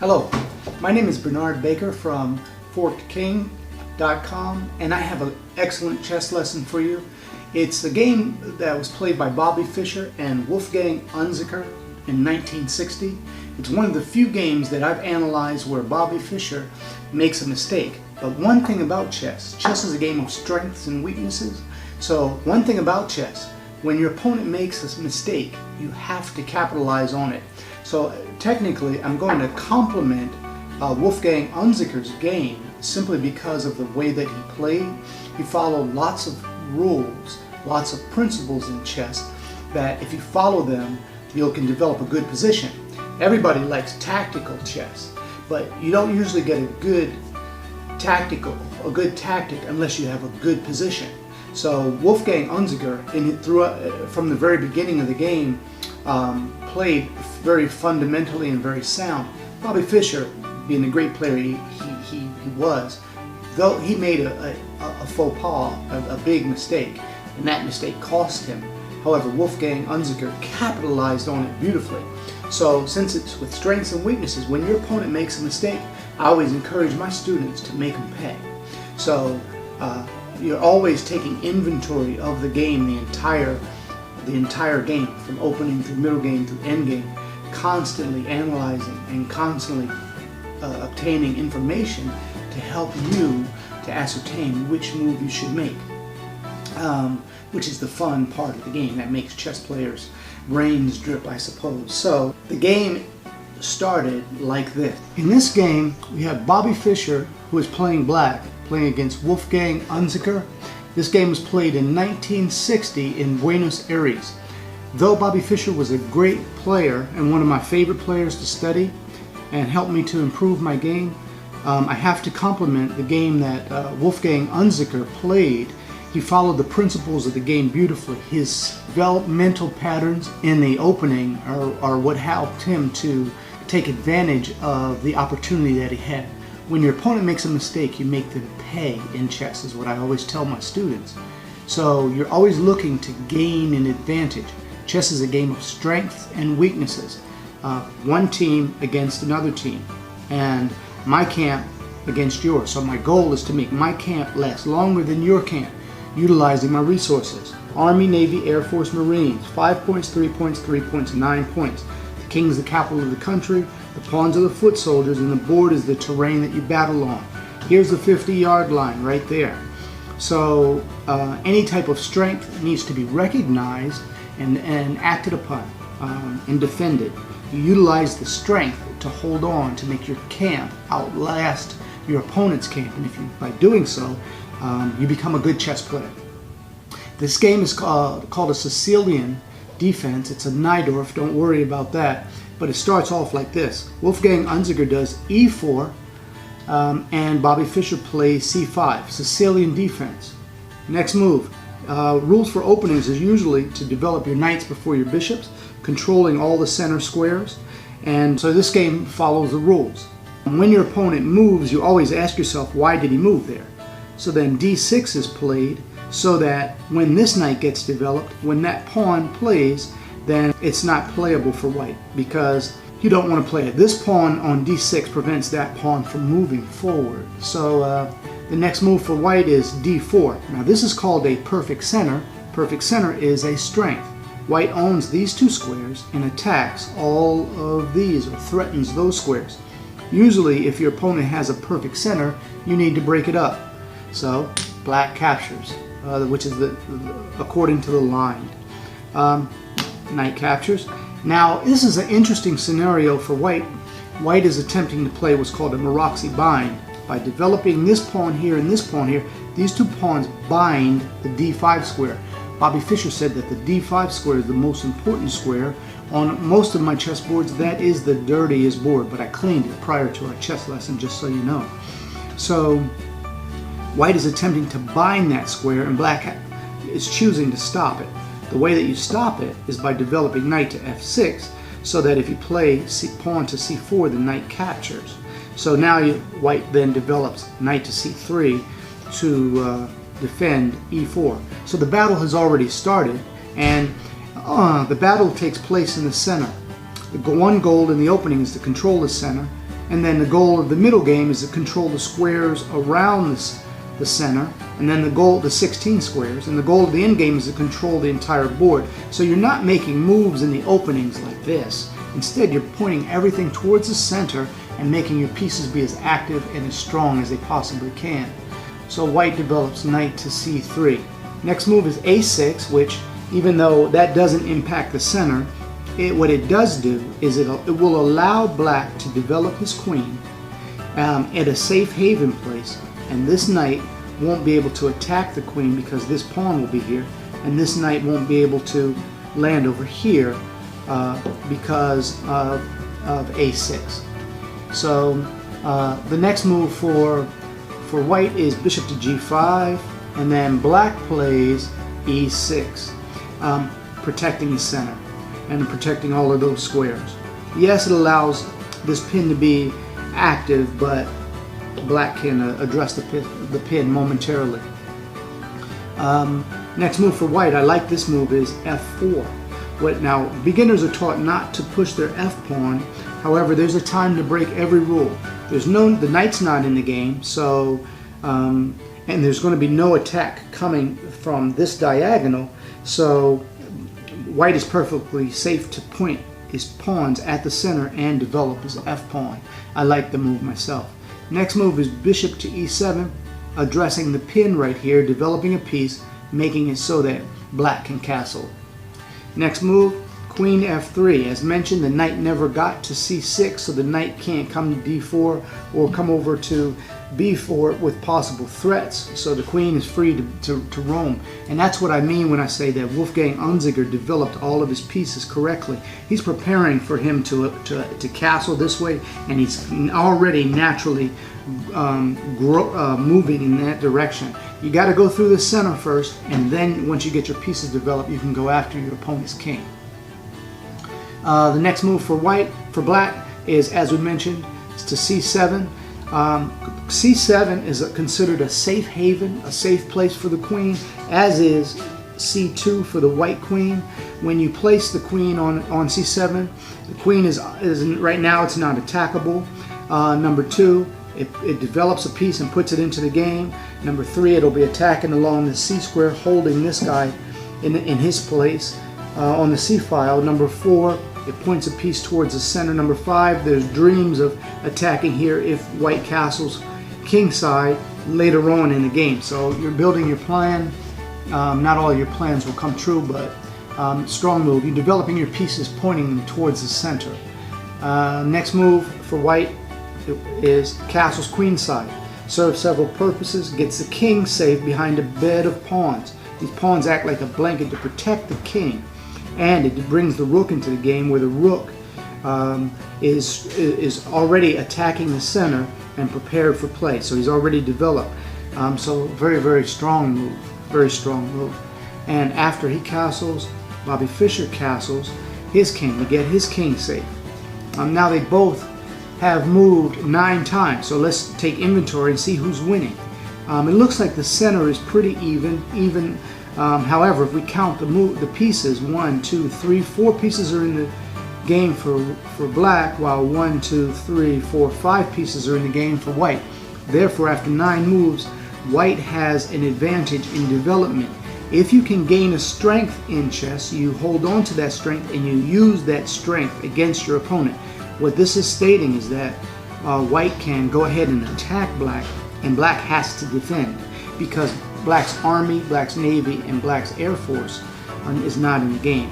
Hello, my name is Bernard Baker from ForkedKing.com, and I have an excellent chess lesson for you. It's a game that was played by Bobby Fischer and Wolfgang Unzicker in 1960. It's one of the few games that I've analyzed where Bobby Fischer makes a mistake. But one thing about chess is a game of strengths and weaknesses. So one thing about chess, when your opponent makes a mistake, you have to capitalize on it. So technically, I'm going to compliment Wolfgang Unzicker's game simply because of the way that he played. He followed lots of rules, lots of principles in chess that if you follow them, you can develop a good position. Everybody likes tactical chess, but you don't usually get a good tactic unless you have a good position. So Wolfgang Unzicker, from the very beginning of the game, played very fundamentally and very sound. Bobby Fischer, being the great player he was, though he made a faux pas, a big mistake, and that mistake cost him. However, Wolfgang Unzicker capitalized on it beautifully. So since it's with strengths and weaknesses, when your opponent makes a mistake, I always encourage my students to make them pay. So you're always taking inventory of the game, the entire game, from opening through middle game through end game, constantly analyzing and constantly obtaining information to help you to ascertain which move you should make, which is the fun part of the game that makes chess players' brains drip, I suppose. So the game started like this. In this game, we have Bobby Fischer, who is playing black, playing against Wolfgang Unzicker. This game was played in 1960 in Buenos Aires. Though Bobby Fischer was a great player and one of my favorite players to study and helped me to improve my game, I have to compliment the game that Wolfgang Unzicker played. He followed the principles of the game beautifully. His developmental patterns in the opening are what helped him to take advantage of the opportunity that he had. When your opponent makes a mistake, you make them pay in chess, is what I always tell my students. So you're always looking to gain an advantage. Chess is a game of strengths and weaknesses. One team against another team, and my camp against yours. So my goal is to make my camp last longer than your camp, utilizing my resources. Army, Navy, Air Force, Marines, 5 points, 3 points, 3 points, 9 points. The king is the capital of the country, the pawns are the foot soldiers, and the board is the terrain that you battle on. Here's the 50-yard line right there. So any type of strength needs to be recognized and acted upon and defended. You utilize the strength to hold on to make your camp outlast your opponent's camp, and by doing so, you become a good chess player. This game is called a Sicilian defense. It's a Najdorf, don't worry about that, but it starts off like this. Wolfgang Unzicker does e4, and Bobby Fischer plays c5, Sicilian defense. Next move. Rules for openings is usually to develop your knights before your bishops, controlling all the center squares, and so this game follows the rules. When your opponent moves, you always ask yourself, why did he move there? So then d6 is played, so that when this knight gets developed, when that pawn plays, then it's not playable for white, because you don't want to play it. This pawn on d6 prevents that pawn from moving forward. So the next move for white is d4. Now this is called a perfect center. Perfect center is a strength. White owns these two squares and attacks all of these, or threatens those squares. Usually if your opponent has a perfect center, you need to break it up. So black captures, which is according to the line. Knight captures. Now this is an interesting scenario for white. White is attempting to play what's called a Maroczy bind. By developing this pawn here and this pawn here, these two pawns bind the d5 square. Bobby Fischer said that the d5 square is the most important square. On most of my chess boards, that is the dirtiest board, but I cleaned it prior to our chess lesson, just so you know. So white is attempting to bind that square, and black is choosing to stop it. The way that you stop it is by developing knight to f6, so that if you play pawn to c4, the knight captures. So now white then develops knight to c3 to defend e4. So the battle has already started, and the battle takes place in the center. The one goal in the opening is to control the center And then the goal of the middle game is to control the squares around the center, and then the 16 squares, and the goal of the end game is to control the entire board. So you're not making moves in the openings like this. Instead, you're pointing everything towards the center and making your pieces be as active and as strong as they possibly can. So white develops knight to c3. Next move is a6, which, even though that doesn't impact the center, what it does do is it will allow black to develop his queen at a safe haven place, and this knight won't be able to attack the queen because this pawn will be here, and this knight won't be able to land over here because of a6. So the next move for white is bishop to g5, and then black plays e6, protecting the center and protecting all of those squares. Yes, it allows this pin to be active, but black can address the pin momentarily. Next move for white, I like this move, is f4. Now, beginners are taught not to push their f-pawn. However, there's a time to break every rule. The knight's not in the game, so and there's going to be no attack coming from this diagonal, so white is perfectly safe to point his pawns at the center and develop his f-pawn. I like the move myself. Next move is bishop to e7, addressing the pin right here, developing a piece, making it so that black can castle. Next move, queen f3. As mentioned, the knight never got to c6, so the knight can't come to d4 or come over to b4 with possible threats, so the queen is free to roam. And that's what I mean when I say that Wolfgang Unzicker developed all of his pieces correctly. He's preparing for him to castle this way, and he's already naturally moving in that direction. You got to go through the center first, and then once you get your pieces developed, you can go after your opponent's king. The next move for black is, as we mentioned, is to c7. C7 is considered a safe haven, a safe place for the queen, as is c2 for the white queen. When you place the queen on c7, the queen is right now it's not attackable. Number 2, it develops a piece and puts it into the game. Number 3, it'll be attacking along the c square, holding this guy in his place on the c file. Number 4, it points a piece towards the center. Number 5, there's dreams of attacking here if white castles kingside later on in the game. So you're building your plan. Not all your plans will come true, but strong move. You're developing your pieces, pointing them towards the center. Next move for white is castles queenside. Serves several purposes. Gets the king safe behind a bed of pawns. These pawns act like a blanket to protect the king. And it brings the rook into the game, where the rook is already attacking the center and prepared for play. So he's already developed. So very, very strong move. Very strong move. And after he castles, Bobby Fischer castles his king to get his king safe. Now they both have moved 9 times. So let's take inventory and see who's winning. It looks like the center is pretty even. However, if we count the pieces, 1, 2, 3, 4 pieces are in the game for black, while 1, 2, 3, 4, 5 pieces are in the game for white. Therefore, after 9 moves, white has an advantage in development. If you can gain a strength in chess, you hold on to that strength and you use that strength against your opponent. What this is stating is that white can go ahead and attack black, and black has to defend, because black's army, black's navy, and black's air force is not in the game.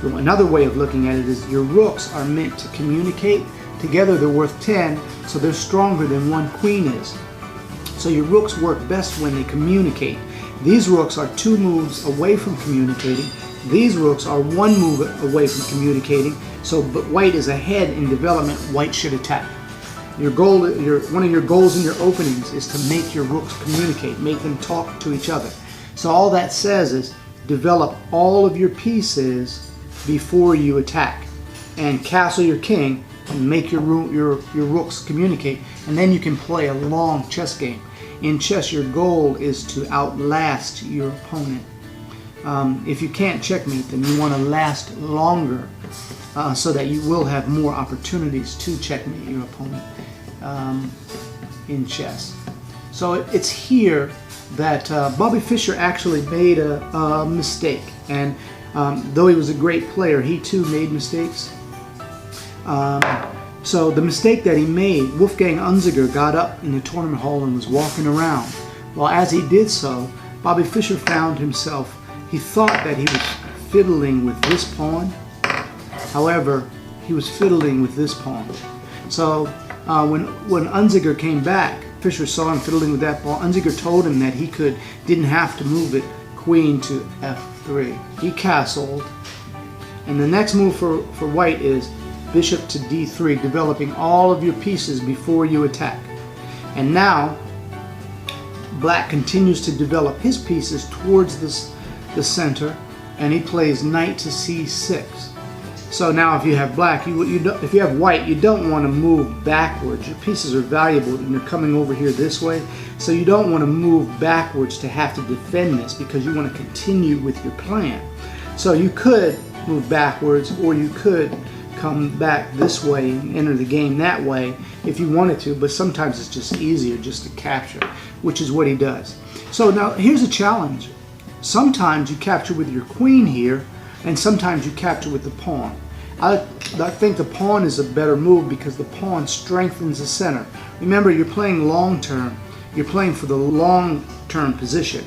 So another way of looking at it is your rooks are meant to communicate. Together they're worth 10, so they're stronger than one queen is. So your rooks work best when they communicate. These rooks are 2 moves away from communicating. These rooks are 1 move away from communicating. So but white is ahead in development. White should attack. Your goal, one of your goals in your openings is to make your rooks communicate, make them talk to each other. So all that says is develop all of your pieces before you attack, and castle your king and make your rooks communicate, and then you can play a long chess game. In chess, your goal is to outlast your opponent. if you can't checkmate them, you want to last longer so that you will have more opportunities to checkmate your opponent in chess. So it's here that Bobby Fischer actually made a mistake, and though he was a great player, he too made mistakes. So the mistake that he made, Wolfgang Unzicker got up in the tournament hall and was walking around. Well, as he did so, Bobby Fischer found himself, he thought that he was fiddling with this pawn. However, he was fiddling with this pawn. So when Unzicker came back, Fischer saw him fiddling with that pawn. Unzicker told him that he didn't have to move it queen to f3. He castled, and the next move for white is bishop to d3, developing all of your pieces before you attack. And now black continues to develop his pieces towards the center, and he plays knight to c6. So now if you have black, if you have white, you don't want to move backwards. Your pieces are valuable and they're coming over here this way, so you don't want to move backwards to have to defend this, because you want to continue with your plan. So you could move backwards, or you could come back this way and enter the game that way if you wanted to, but sometimes it's just easier just to capture, which is what he does. So now here's a challenge. Sometimes you capture with your queen here, and sometimes you capture with the pawn. I think the pawn is a better move because the pawn strengthens the center. Remember, you're playing long term. You're playing for the long term position.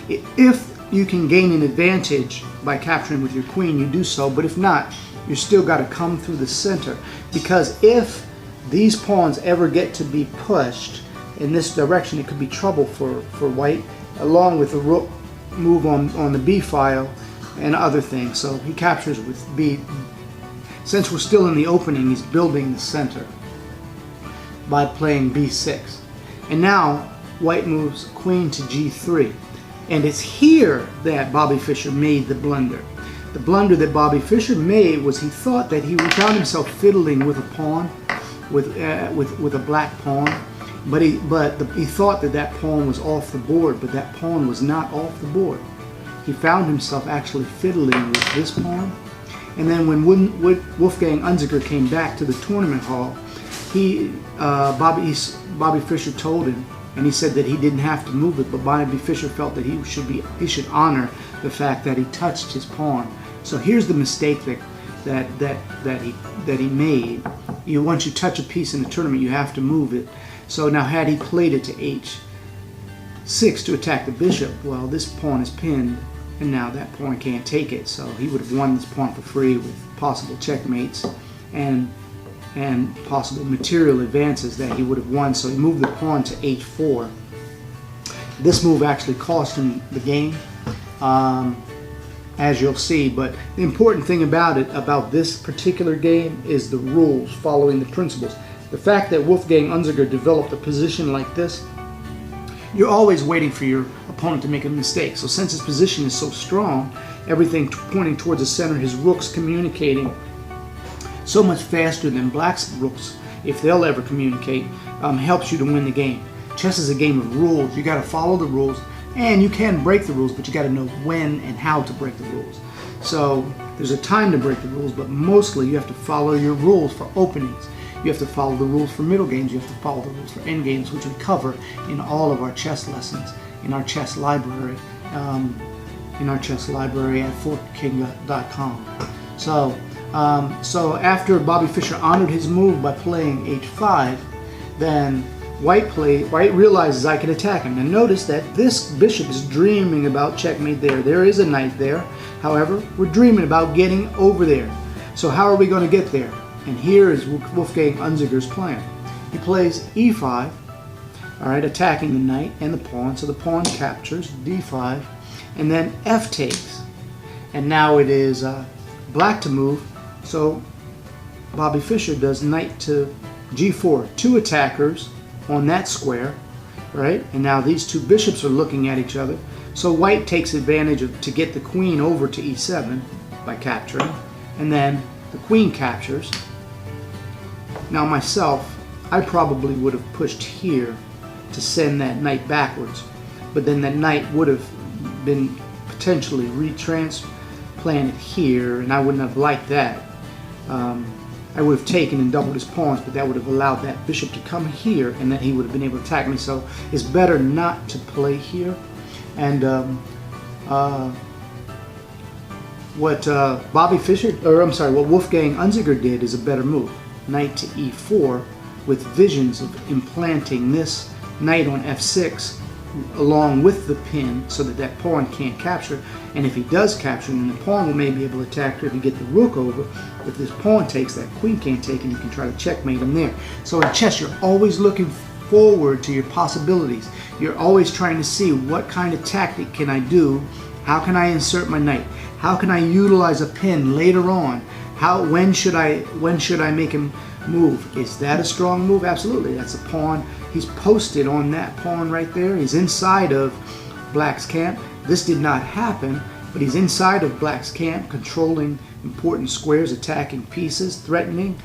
If you can gain an advantage by capturing with your queen, you do so, but if not, you still got to come through the center, because if these pawns ever get to be pushed in this direction, it could be trouble for white, along with the rook move on the b file and other things. So he captures with b. Since we're still in the opening, he's building the center by playing b6. And now white moves queen to g3. And it's here that Bobby Fischer made the blunder. The blunder that Bobby Fischer made was he thought that he found himself fiddling with a pawn, with a black pawn, but he thought that pawn was off the board, but that pawn was not off the board. He found himself actually fiddling with this pawn. And then when Wolfgang Unzicker came back to the tournament hall, Bobby Fischer told him, and he said that he didn't have to move it, but Bobby Fischer felt that he should honor the fact that he touched his pawn. So here's the mistake that he made. Once you touch a piece in the tournament, you have to move it. So now had he played it to h6 to attack the bishop, well, this pawn is pinned, and now that pawn can't take it. So he would have won this pawn for free with possible checkmates and possible material advances that he would have won. So he moved the pawn to h4. This move actually cost him the game, as you'll see. But the important thing about this particular game is the rules, following the principles. The fact that Wolfgang Unzicker developed a position like this, you're always waiting for your opponent to make a mistake. So since his position is so strong, everything pointing towards the center, his rooks communicating so much faster than black's rooks, if they'll ever communicate, helps you to win the game. Chess is a game of rules. You got to follow the rules, and you can break the rules, but you got to know when and how to break the rules. So there's a time to break the rules, but mostly you have to follow your rules for openings. You have to follow the rules for middle games. You have to follow the rules for end games, which we cover in all of our chess lessons in our chess library. At fortking.com. So after Bobby Fischer honored his move by playing h5, then White realizes I can attack him. And notice that this bishop is dreaming about checkmate there. There is a knight there. However, we're dreaming about getting over there. So how are we going to get there? And here is Wolfgang Unzicker's plan. He plays e5, all right, attacking the knight and the pawn. So the pawn captures, d5, and then f takes. And now it is black to move. So Bobby Fischer does knight to g4. Two attackers on that square, right? And now these two bishops are looking at each other. So white takes advantage to get the queen over to e7 by capturing, and then the queen captures. Now myself, I probably would have pushed here to send that knight backwards, but then that knight would have been potentially retransplanted here, and I wouldn't have liked that. I would have taken and doubled his pawns, but that would have allowed that bishop to come here, and then he would have been able to attack me. So it's better not to play here. And what Bobby Fischer, or I'm sorry, what Wolfgang Unzicker did is a better move. Knight to e4 with visions of implanting this knight on f6 along with the pin so that that pawn can't capture. And if he does capture, then the pawn may be able to attack her if you get the rook over. If this pawn takes, that queen can't take, and you can try to checkmate him there. So in chess, you're always looking forward to your possibilities. You're always trying to see what kind of tactic can I do, how can I insert my knight, how can I utilize a pin later on, when should I make him move. Is that a strong move? Absolutely. That's a pawn. He's posted on that pawn right there. He's inside of Black's camp. This did not happen, but he's inside of Black's camp, controlling important squares, attacking pieces, threatening,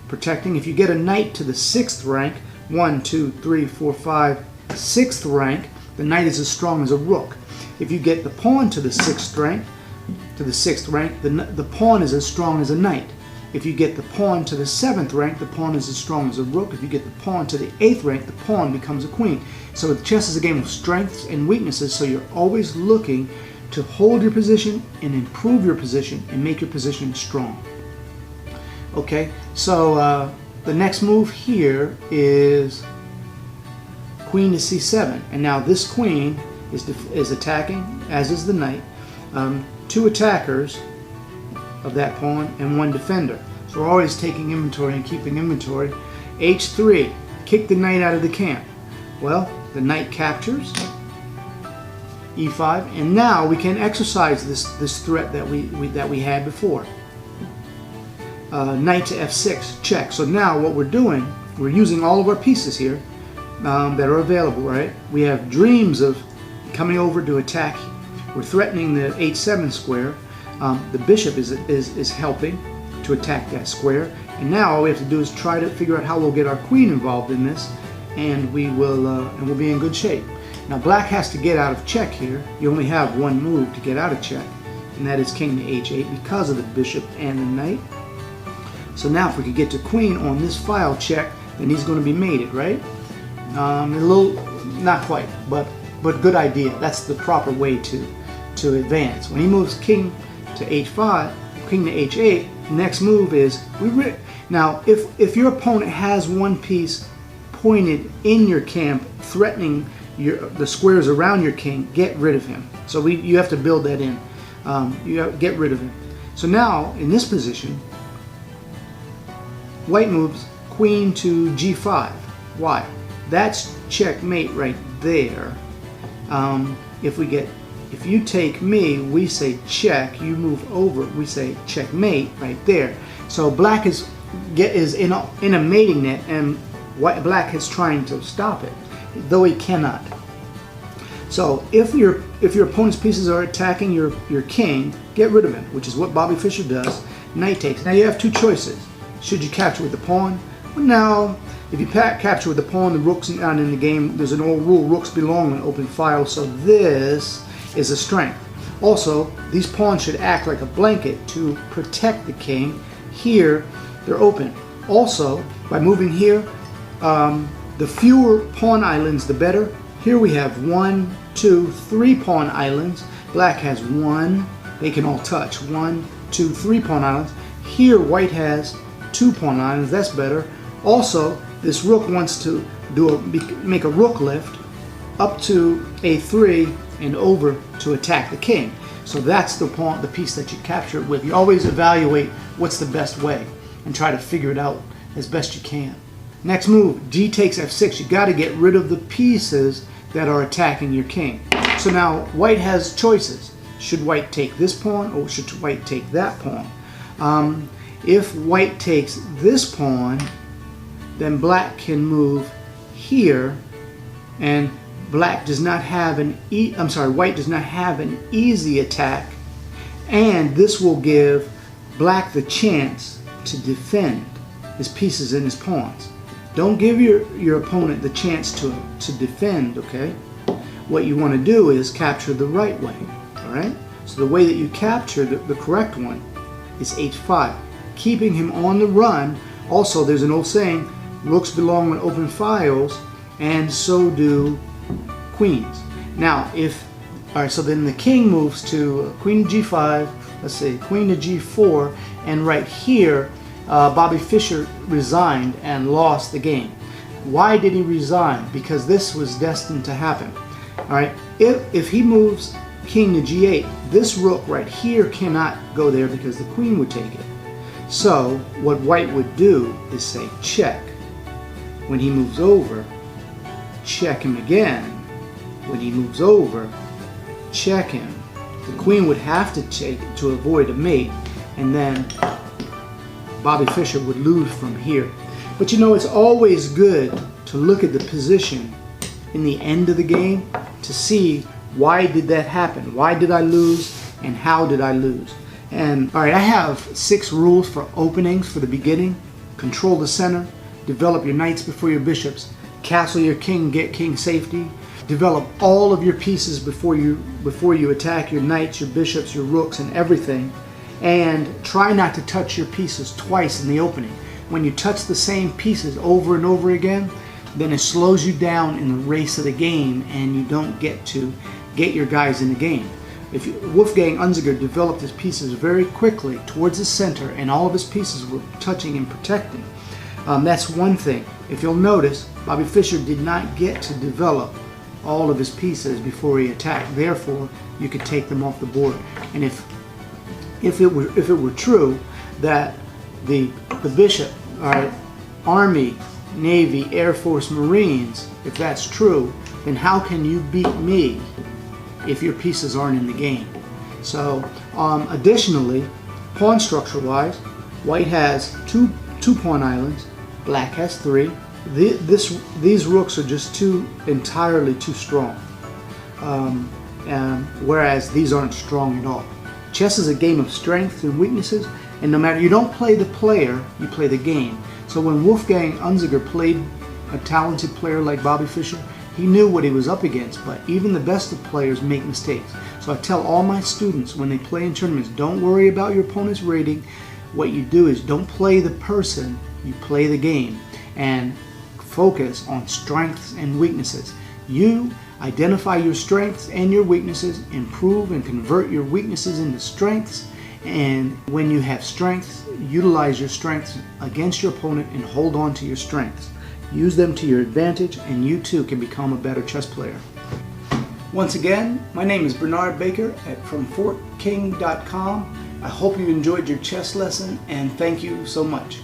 protecting. If you get a knight to the 6th rank, 1, 2, 3, 4, 5, 6th rank, the knight is as strong as a rook. If you get the pawn to the 6th rank, the pawn is as strong as a knight. If you get the pawn to the 7th rank, the pawn is as strong as a rook. If you get the pawn to the 8th rank, the pawn becomes a queen. So chess is a game of strengths and weaknesses, so you're always looking to hold your position and improve your position and make your position strong. Okay, so the next move here is queen to c7. And now this queen is attacking, as is the knight. 2 attackers of that pawn and 1 defender. So we're always taking inventory and keeping inventory. h3, kick the knight out of the camp. Well, the knight captures, e5, and now we can exercise this threat that we had before. Knight to f6, check. So now what we're doing, we're using all of our pieces here that are available, right? We have dreams of coming over to attack. We're threatening the h7 square. The bishop is helping to attack that square, and now all we have to do is try to figure out how we'll get our queen involved in this, and we'll be in good shape. Now Black has to get out of check here. You only have one move to get out of check, and that is king to h8 because of the bishop and the knight. So now if we could get to queen on this file check, then he's going to be mated, right? A little, not quite, but good idea. That's the proper way to advance. When he moves king to h5, king to h8, next move is now if your opponent has one piece pointed in your camp threatening the squares around your king, get rid of him. So you have to build that in. You have to get rid of him. So now in this position, white moves queen to g5. Why? That's checkmate right there. If you take me, we say check. You move over, we say checkmate right there. So Black is in a mating net, and Black is trying to stop it, though he cannot. So if your opponent's pieces are attacking your king, get rid of him, which is what Bobby Fischer does. Knight takes. Now you have two choices. Should you capture with the pawn? Well, now, if you capture with the pawn, the rook's not in the game. There's an old rule: rooks belong in open file. So this is a strength. Also, these pawns should act like a blanket to protect the king. Here, they're open. Also, by moving here, the fewer pawn islands, the better. Here we have 1, 2, 3 pawn islands. Black has 1. They can all touch. 1, 2, 3 pawn islands. Here, white has 2 pawn islands. That's better. Also, this rook wants to make a rook lift up to a3 and over to attack the king. So that's the piece that you capture it with. You always evaluate what's the best way and try to figure it out as best you can. Next move, d takes f6. You got to get rid of the pieces that are attacking your king. So now white has choices. Should white take this pawn or should white take that pawn? If white takes this pawn, then black can move here, and white does not have an easy attack, and this will give black the chance to defend his pieces and his pawns. Don't give your opponent the chance to defend, okay? What you want to do is capture the right way, all right? So the way that you capture the correct one is h5, keeping him on the run. Also, there's an old saying, rooks belong in open files, and so do queens. Now, alright, so then the king moves to queen to g5, let's see, queen to g4, and right here, Bobby Fischer resigned and lost the game. Why did he resign? Because this was destined to happen. Alright, if he moves king to g8, this rook right here cannot go there because the queen would take it. So what white would do is say check. When he moves over, check him again. When he moves over, check him. The queen would have to take to avoid a mate, and then Bobby Fischer would lose from here. But you know, it's always good to look at the position in the end of the game to see why did that happen? Why did I lose, and how did I lose? And alright, I have 6 rules for openings for the beginning. Control the center, develop your knights before your bishops, castle your king, get king safety, develop all of your pieces before you attack your knights, your bishops, your rooks, and everything, and try not to touch your pieces twice in the opening. When you touch the same pieces over and over again, then it slows you down in the race of the game, and you don't get to get your guys in the game. Wolfgang Unzicker developed his pieces very quickly towards the center, and all of his pieces were touching and protecting. That's one thing. If you'll notice, Bobby Fischer did not get to develop all of his pieces before he attacked. Therefore, you could take them off the board. And if it were true that the bishop, Army, Navy, Air Force, Marines, if that's true, then how can you beat me if your pieces aren't in the game? So, additionally, pawn structure wise, white has two pawn islands, black has 3. These rooks are just entirely too strong, whereas these aren't strong at all. Chess is a game of strengths and weaknesses, and no matter, you don't play the player, you play the game. So when Wolfgang Unzicker played a talented player like Bobby Fischer, he knew what he was up against, but even the best of players make mistakes. So I tell all my students when they play in tournaments, don't worry about your opponent's rating. What you do is don't play the person, you play the game, and focus on strengths and weaknesses. You identify your strengths and your weaknesses, improve and convert your weaknesses into strengths, and when you have strengths, utilize your strengths against your opponent and hold on to your strengths. Use them to your advantage, and you too can become a better chess player. Once again, my name is Bernard Baker at FromFortKing.com. I hope you enjoyed your chess lesson, and thank you so much.